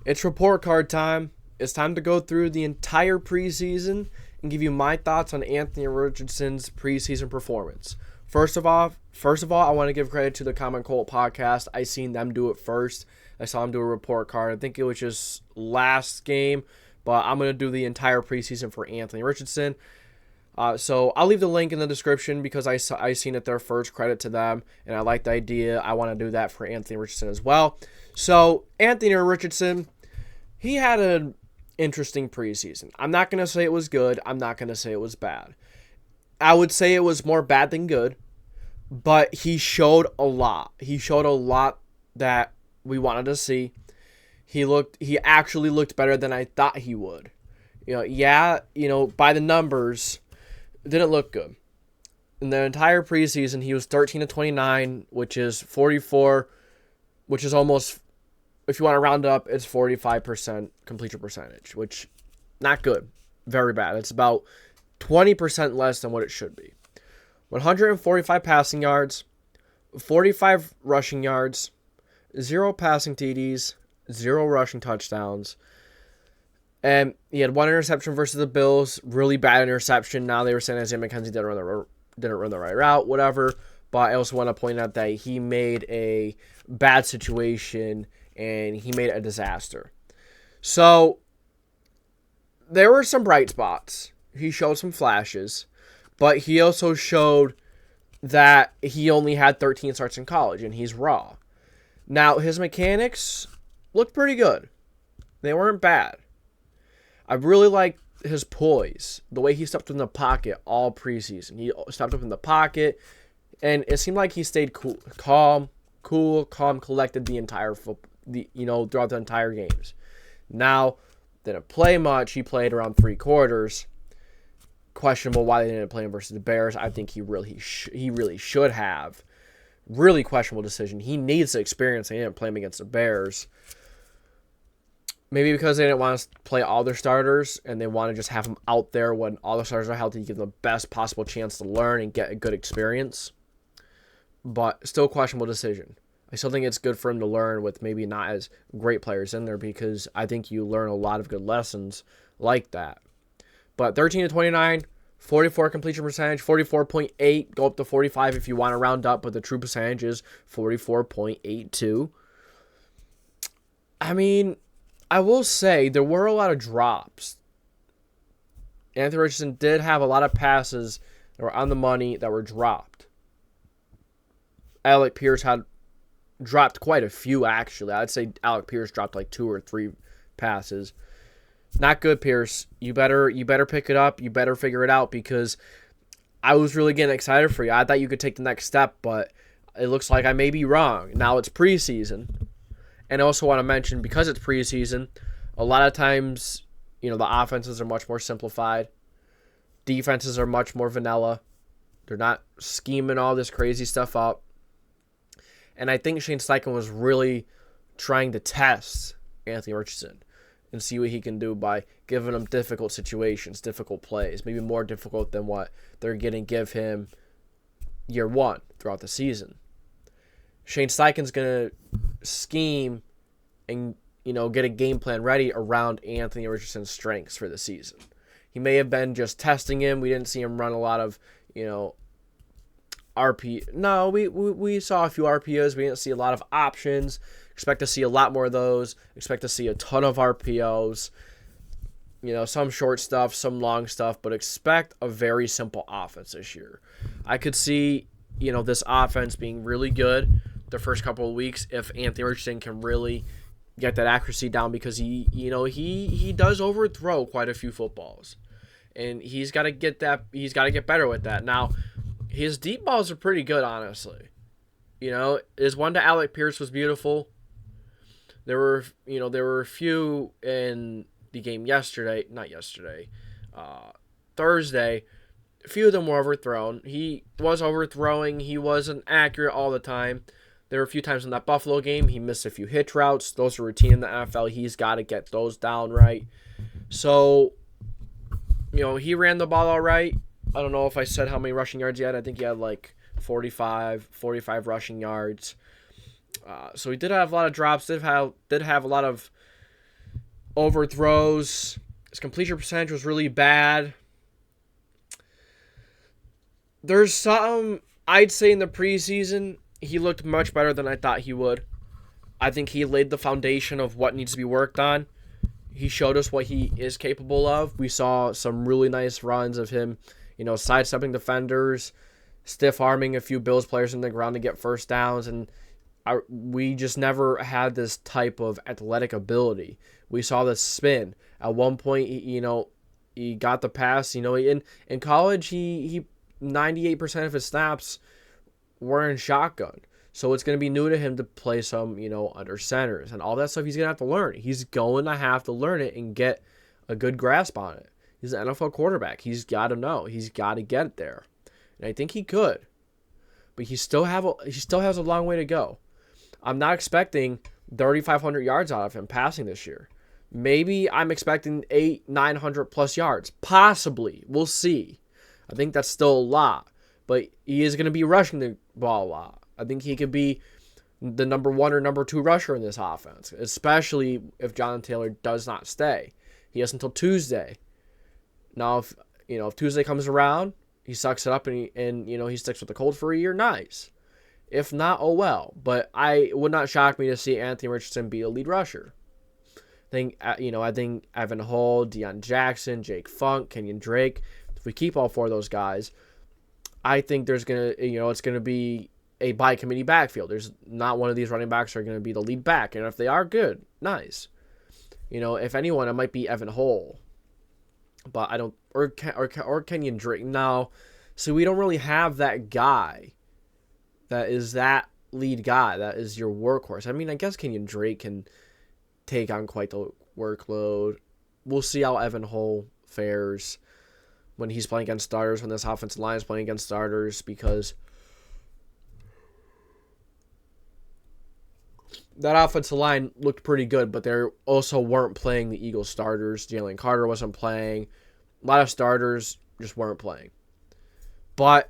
It's report card time. It's time to go through the entire preseason and give you my thoughts on Anthony Richardson's preseason performance. First of all, I want to give credit to the Common Cold podcast. I seen them do it first. I saw them do a report card. I think it was just last game, but I'm going to do the entire preseason for Anthony Richardson. So I'll leave the link in the description because I seen it there first. Credit to them, and I like the idea. I want to do that for Anthony Richardson as well. So Anthony Richardson, he had an interesting preseason. I'm not going to say it was good. I'm not going to say it was bad. I would say it was more bad than good, but he showed a lot. He showed a lot that we wanted to see. He actually looked better than I thought he would. By the numbers, it didn't look good. In the entire preseason, he was 13-29, which is 44, which is almost, if you want to round up, it's 45% completion percentage, which not good. Very bad. It's about 20% less than what it should be. 145 passing yards, 45 rushing yards, 0 passing TDs, 0 rushing touchdowns. And he had 1 interception versus the Bills. Really bad interception. Now they were saying Isaiah McKenzie didn't run the right route, whatever. But I also want to point out that he made a bad situation and he made a disaster. So there were some bright spots. He showed some flashes, but he also showed that he only had 13 starts in college and he's raw. Now, his mechanics looked pretty good. They weren't bad. I really liked his poise, the way he stepped in the pocket all preseason. He stepped up in the pocket, and it seemed like he stayed calm, collected throughout the entire games. Now, didn't play much. He played around 3 quarters. Questionable why they didn't play him versus the Bears. I think he really should have. Really questionable decision. He needs the experience. They didn't play him against the Bears. Maybe because they didn't want to play all their starters and they want to just have him out there when all the starters are healthy to give them the best possible chance to learn and get a good experience. But still questionable decision. I still think it's good for him to learn with maybe not as great players in there because I think you learn a lot of good lessons like that. But 13-29, 44 completion percentage, 44.8, go up to 45 if you want to round up, but the true percentage is 44.82. I mean, I will say there were a lot of drops. Anthony Richardson did have a lot of passes that were on the money that were dropped. Alec Pierce had dropped quite a few, actually. I'd say Alec Pierce dropped like 2 or 3 passes. Not good, Pierce. You better pick it up. You better figure it out because I was really getting excited for you. I thought you could take the next step, but it looks like I may be wrong. Now it's preseason. And I also want to mention, because it's preseason, a lot of times, the offenses are much more simplified. Defenses are much more vanilla. They're not scheming all this crazy stuff up. And I think Shane Steichen was really trying to test Anthony Richardson and see what he can do by giving him difficult situations, difficult plays, maybe more difficult than what they're going to give him year 1 throughout the season. Shane Steichen's going to scheme and, get a game plan ready around Anthony Richardson's strengths for the season. He may have been just testing him. We didn't see him run a lot of, RP. No, we saw a few RPOs. We didn't see a lot of options. Expect to see a lot more of those. Expect to see a ton of RPOs. Some short stuff, some long stuff, but expect a very simple offense this year. I could see, this offense being really good the first couple of weeks if Anthony Richardson can really get that accuracy down because he does overthrow quite a few footballs. And he's got to get better with that. Now, his deep balls are pretty good, honestly. His one to Alec Pierce was beautiful. There were a few in the game Thursday. A few of them were overthrown. He was overthrowing. He wasn't accurate all the time. There were a few times in that Buffalo game he missed a few hitch routes. Those are routine in the NFL. He's got to get those down right. So, he ran the ball all right. I don't know if I said how many rushing yards he had. I think he had like 45 rushing yards. So he did have a lot of drops. Did have a lot of overthrows. His completion percentage was really bad. There's some, I'd say in the preseason, he looked much better than I thought he would. I think he laid the foundation of what needs to be worked on. He showed us what he is capable of. We saw some really nice runs of him, sidestepping defenders, stiff-arming a few Bills players in the ground to get first downs, and we just never had this type of athletic ability. We saw the spin. At one point, he got the pass. In college, he 98% of his snaps were in shotgun. So it's going to be new to him to play some, under centers. And all that stuff he's going to have to learn. He's going to have to learn it and get a good grasp on it. He's an NFL quarterback. He's got to know. He's got to get it there. And I think he could. But he still has a long way to go. I'm not expecting 3,500 yards out of him passing this year. Maybe I'm expecting 900 plus yards. Possibly. We'll see. I think that's still a lot. But he is going to be rushing the ball a lot. I think he could be the number 1 or number 2 rusher in this offense, especially if Jonathan Taylor does not stay. He has until Tuesday. Now, if Tuesday comes around, he sucks it up and he sticks with the Colts for a year, nice. If not, oh well. But I would not shock me to see Anthony Richardson be a lead rusher. I think Evan Hull, Deion Jackson, Jake Funk, Kenyon Drake. If we keep all 4 of those guys, I think there's it's gonna be a by committee backfield. There's not one of these running backs are going to be the lead back, and if they are, good, nice. If anyone, it might be Evan Hull, but I don't, or Kenyon Drake. Now, so we don't really have that guy that is that lead guy that is your workhorse. I mean, I guess Kenyon Drake can take on quite the workload. We'll see how Evan Hull fares when he's playing against starters, when this offensive line is playing against starters, because that offensive line looked pretty good, but they also weren't playing the Eagles starters. Jalen Carter wasn't playing. A lot of starters just weren't playing. But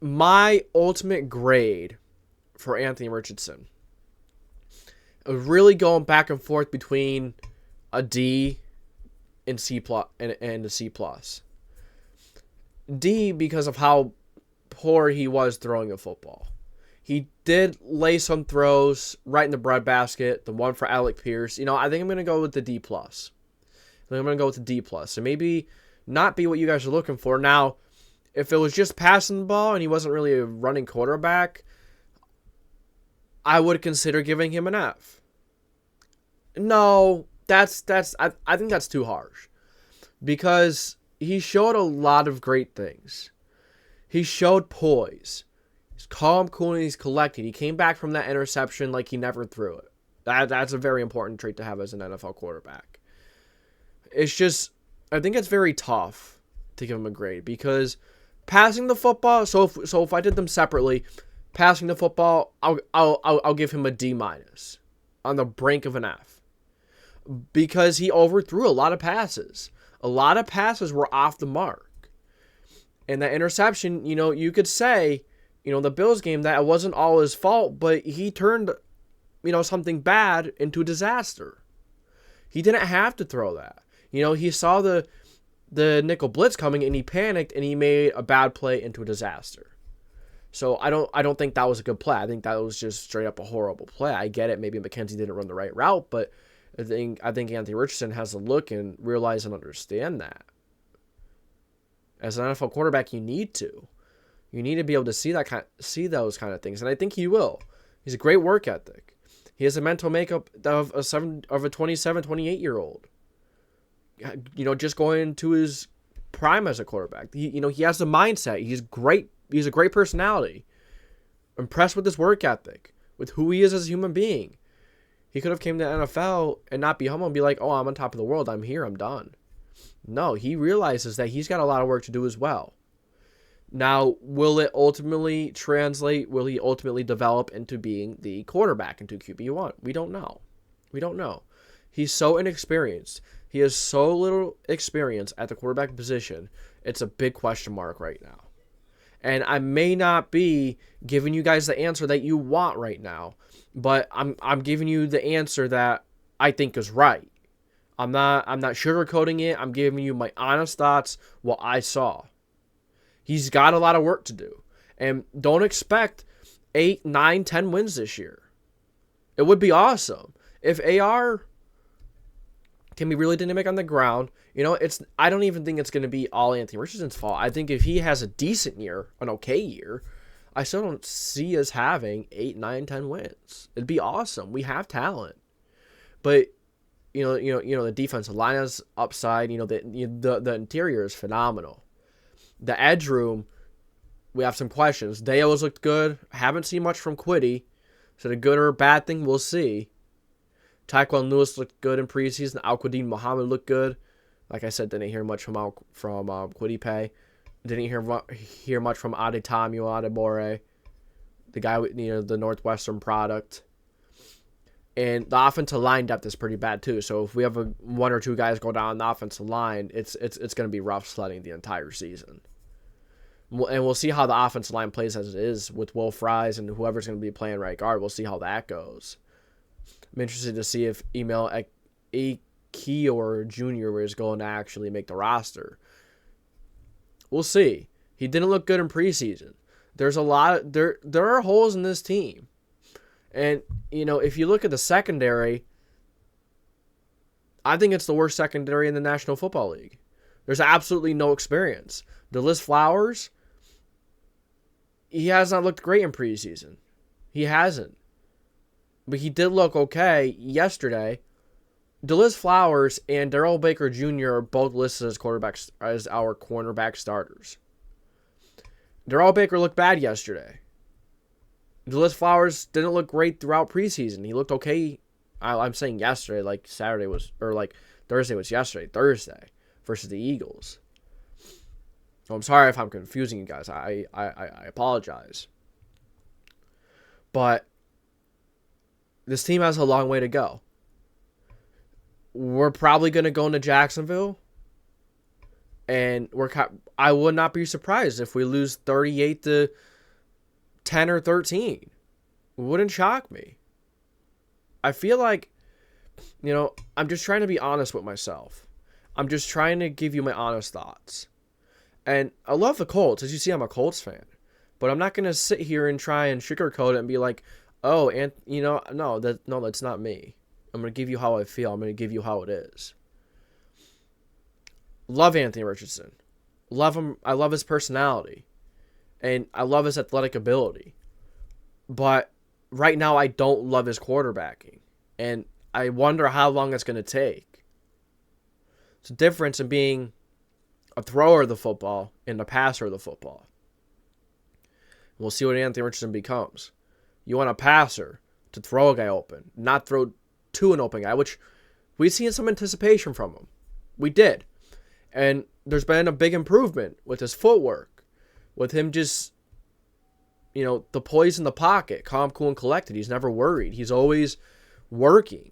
my ultimate grade for Anthony Richardson, really going back and forth between a D and C plus and a C plus. D because of how poor he was throwing a football. He did lay some throws right in the breadbasket. The one for Alec Pierce. I think I'm going to go with the D+. So maybe not be what you guys are looking for. Now, if it was just passing the ball and he wasn't really a running quarterback, I would consider giving him an F. No, I think that's too harsh. Because he showed a lot of great things. He showed poise. He's calm, cool, and he's collected. He came back from that interception like he never threw it. That's a very important trait to have as an NFL quarterback. It's just, I think it's very tough to give him a grade because passing the football. So if I did them separately, passing the football, I'll give him a D- on the brink of an F because he overthrew a lot of passes. A lot of passes were off the mark, and that interception, you could say, the Bills game, that it wasn't all his fault, but he turned, something bad into a disaster. He didn't have to throw that. He saw the nickel blitz coming and he panicked and he made a bad play into a disaster. So I don't think that was a good play. I think that was just straight up a horrible play. I get it. Maybe McKenzie didn't run the right route, but I think Anthony Richardson has to look and realize and understand that. As an NFL quarterback, you need to. You need to be able to see those kind of things, and I think he will. He's a great work ethic. He has a mental makeup of a 27, 28-year-old. Just going into his prime as a quarterback. He has the mindset. He's great. He's a great personality. Impressed with his work ethic, with who he is as a human being. He could have came to the NFL and not be humble and be like, "Oh, I'm on top of the world. I'm here. I'm done." No, he realizes that he's got a lot of work to do as well. Now, will it ultimately translate? Will he ultimately develop into being the quarterback into QB1? We don't know. He's so inexperienced. He has so little experience at the quarterback position. It's a big question mark right now. And I may not be giving you guys the answer that you want right now, but I'm giving you the answer that I think is right. I'm not sugarcoating it. I'm giving you my honest thoughts, what I saw. He's got a lot of work to do. And don't expect 8, 9, 10 wins this year. It would be awesome if AR can be really dynamic on the ground. I don't even think it's going to be all Anthony Richardson's fault. I think if he has a decent year, an okay year, I still don't see us having 8, 9, 10 wins. It'd be awesome. We have talent. But the defensive line has upside. The interior is phenomenal. The edge room, we have some questions. Deo's looked good. Haven't seen much from Quiddy. Is it a good or a bad thing? We'll see. Tyquan Lewis looked good in preseason. Al-Quadin Muhammad looked good. Like I said, didn't hear much from Quiddy Pay. Didn't hear much from Adetomiwa Adebore, the guy with the Northwestern product. And the offensive line depth is pretty bad too. So if we have one or two guys go down the offensive line, it's going to be rough sledding the entire season. And we'll see how the offensive line plays as it is with Will Fries and whoever's going to be playing right guard. We'll see how that goes. I'm interested to see if Emil Ekiyor Jr. is going to actually make the roster. We'll see. He didn't look good in preseason. There's a lot. There are holes in this team. And, if you look at the secondary, I think it's the worst secondary in the National Football League. There's absolutely no experience. DeLis Flowers, he has not looked great in preseason. He hasn't. But he did look okay yesterday. DeLis Flowers and Darrell Baker Jr. are both listed as our cornerback starters. Darrell Baker looked bad yesterday. DeLis Flowers didn't look great throughout preseason. He looked okay. I'm saying yesterday, like Saturday was, or like Thursday was yesterday. Thursday versus the Eagles. I'm sorry if I'm confusing you guys. I apologize. But this team has a long way to go. We're probably going to go into Jacksonville. And I would not be surprised if we lose 38 to 10 or 13. It wouldn't shock me. I feel like, I'm just trying to be honest with myself. I'm just trying to give you my honest thoughts. And I love the Colts. As you see, I'm a Colts fan. But I'm not going to sit here and try and sugarcoat it and be like, oh, and no, that's not me. I'm going to give you how I feel. I'm going to give you how it is. Love Anthony Richardson. Love him. I love his personality. And I love his athletic ability. But right now, I don't love his quarterbacking. And I wonder how long it's going to take. It's a difference in being a thrower of the football and a passer of the football. We'll see what Anthony Richardson becomes. You want a passer to throw a guy open, not throw to an open guy, which we've seen some anticipation from him. We did. And there's been a big improvement with his footwork, with him just, the poise in the pocket, calm, cool, and collected. He's never worried. He's always working.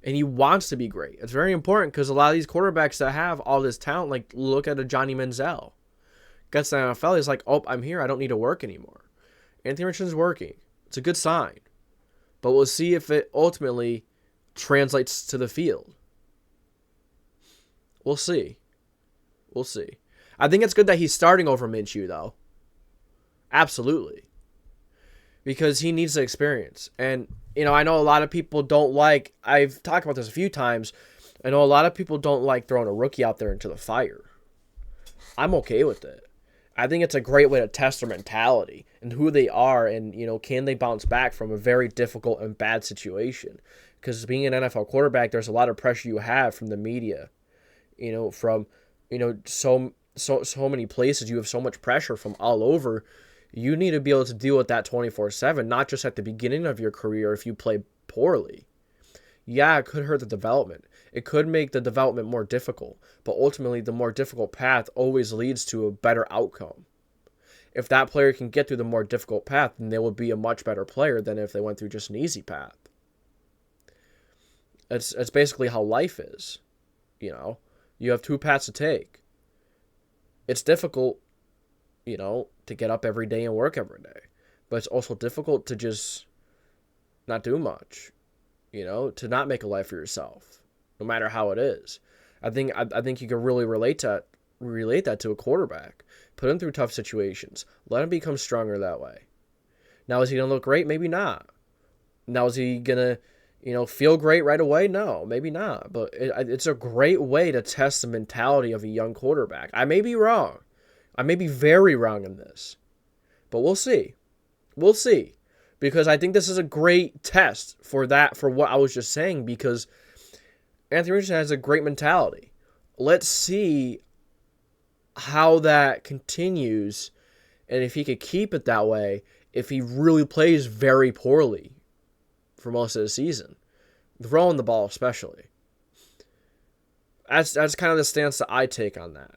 And he wants to be great. It's very important because a lot of these quarterbacks that have all this talent, like look at a Johnny Manziel. Gets to the NFL, he's like, oh, I'm here. I don't need to work anymore. Anthony Richardson's working. It's a good sign. But we'll see if it ultimately translates to the field. We'll see. We'll see. I think it's good that he's starting over Minshew, though. Absolutely. Because he needs the experience. And, I know a lot of people don't like, I've talked about this a few times, I know a lot of people don't like throwing a rookie out there into the fire. I'm okay with it. I think it's a great way to test their mentality and who they are and, can they bounce back from a very difficult and bad situation. Because being an NFL quarterback, there's a lot of pressure you have from the media, from, so many places. You have so much pressure from all over. You need to be able to deal with that 24/7, not just at the beginning of your career if you play poorly. Yeah, it could hurt the development. It could make the development more difficult, but ultimately the more difficult path always leads to a better outcome. If that player can get through the more difficult path, then they will be a much better player than if they went through just an easy path. It's basically how life is. You have two paths to take. It's difficult, to get up every day and work every day. But it's also difficult to just not do much, to not make a life for yourself. no matter how it is. I think you can really relate that to a quarterback. Put him through tough situations. Let him become stronger that way. Now, is he going to look great? Maybe not. Now, is he going to, feel great right away? No, maybe not. But it's a great way to test the mentality of a young quarterback. I may be wrong. I may be very wrong in this. But we'll see. We'll see. Because I think this is a great test for what I was just saying, because Anthony Richardson has a great mentality. Let's see how that continues, and if he could keep it that way, if he really plays very poorly for most of the season, throwing the ball especially. That's kind of the stance that I take on that.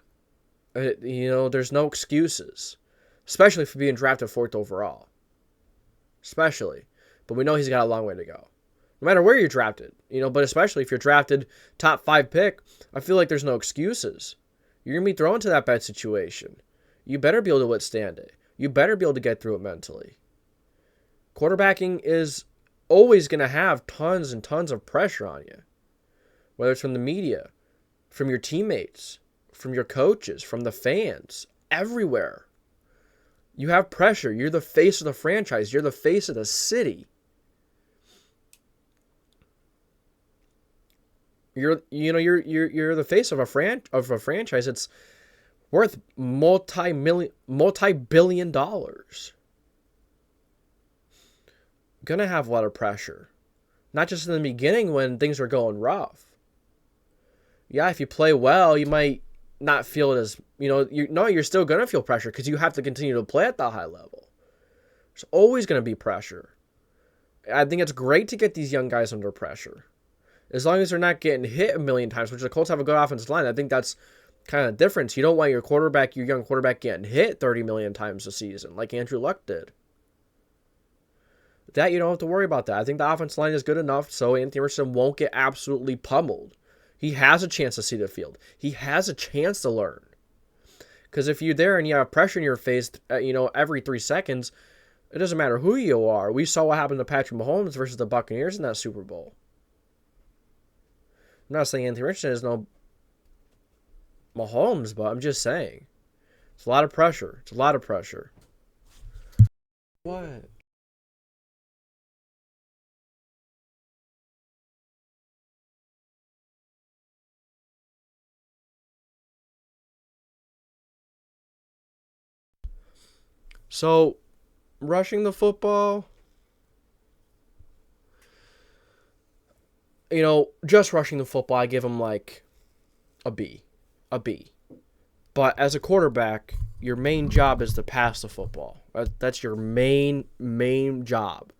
There's no excuses, especially for being drafted 4th overall. Especially. But we know he's got a long way to go. No matter where you're drafted, but especially if you're drafted top 5 pick, I feel like there's no excuses. You're going to be thrown to that bad situation. You better be able to withstand it. You better be able to get through it mentally. Quarterbacking is always going to have tons and tons of pressure on you. Whether it's from the media, from your teammates, from your coaches, from the fans, everywhere. You have pressure. You're the face of the franchise. You're the face of the city. You're the face of a franchise. It's worth multi-billion dollars. Gonna have a lot of pressure, not just in the beginning when things are going rough. Yeah, if you play well, you might not feel it as you're still gonna feel pressure because you have to continue to play at the high level. There's always gonna be pressure. I think it's great to get these young guys under pressure. As long as they're not getting hit a million times, which the Colts have a good offensive line. I think that's kind of the difference. You don't want your young quarterback getting hit 30 million times a season like Andrew Luck did. That you don't have to worry about that. I think the offensive line is good enough so Anthony Richardson won't get absolutely pummeled. He has a chance to see the field. He has a chance to learn. Because if you're there and you have pressure in your face, every 3 seconds, it doesn't matter who you are. We saw what happened to Patrick Mahomes versus the Buccaneers in that Super Bowl. I'm not saying Anthony Richardson is no Mahomes, but I'm just saying. It's a lot of pressure. It's a lot of pressure. What? So, rushing the football, just rushing the football, I give him like a B. But as a quarterback, your main job is to pass the football. That's your main job.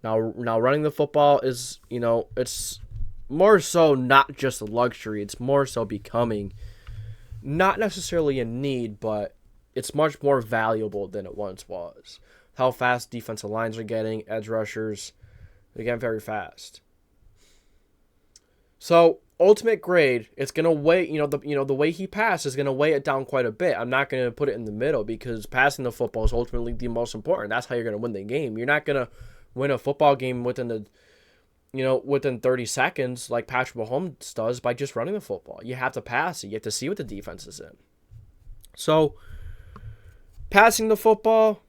Now running the football is, it's more so not just a luxury. It's more so becoming not necessarily a need, but it's much more valuable than it once was. How fast defensive lines are getting, edge rushers, they're getting very fast. So, ultimate grade, it's going to weigh, the way he passed is going to weigh it down quite a bit. I'm not going to put it in the middle because passing the football is ultimately the most important. That's how you're going to win the game. You're not going to win a football game within 30 seconds like Patrick Mahomes does by just running the football. You have to pass it. You have to see what the defense is in. So, passing the football,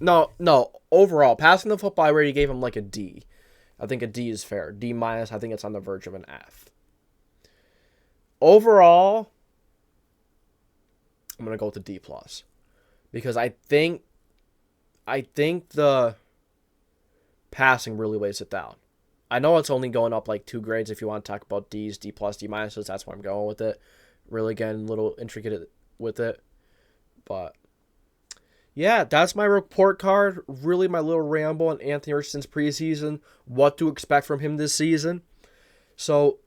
No, overall, passing the football, I already gave him like a D. I think a D is fair. D minus, I think it's on the verge of an F. Overall, I'm going to go with a D plus. Because I think the passing really weighs it down. I know it's only going up like 2 grades if you want to talk about D's, D plus, D minuses. That's why I'm going with it. Really getting a little intricate with it. But yeah, that's my report card. Really my little ramble on Anthony Richardson's preseason. What to expect from him this season. So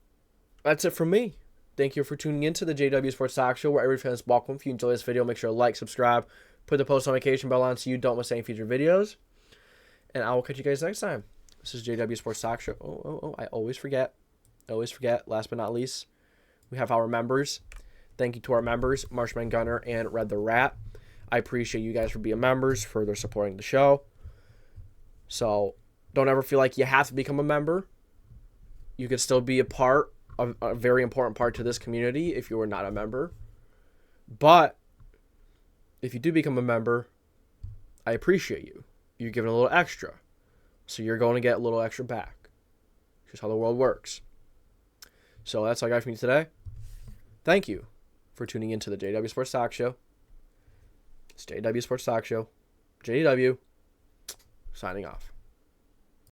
that's it from me. Thank you for tuning in to the JDW Sports Talk Show, where every fan is welcome. If you enjoy this video, make sure to like, subscribe, put the post notification bell on so you don't miss any future videos. And I will catch you guys next time. This is JDW Sports Talk Show. Oh, I always forget. Last but not least, we have our members. Thank you to our members, Marshman Gunner and Red the Rat. I appreciate you guys for being members, further supporting the show. So don't ever feel like you have to become a member. You could still be a very important part to this community if you are not a member. But if you do become a member, I appreciate you. You're giving a little extra. So you're going to get a little extra back. Just how the world works. So that's all I got from you today. Thank you for tuning into the JDW Sports Talk Show. It's JDW Sports Talk Show. JDW signing off.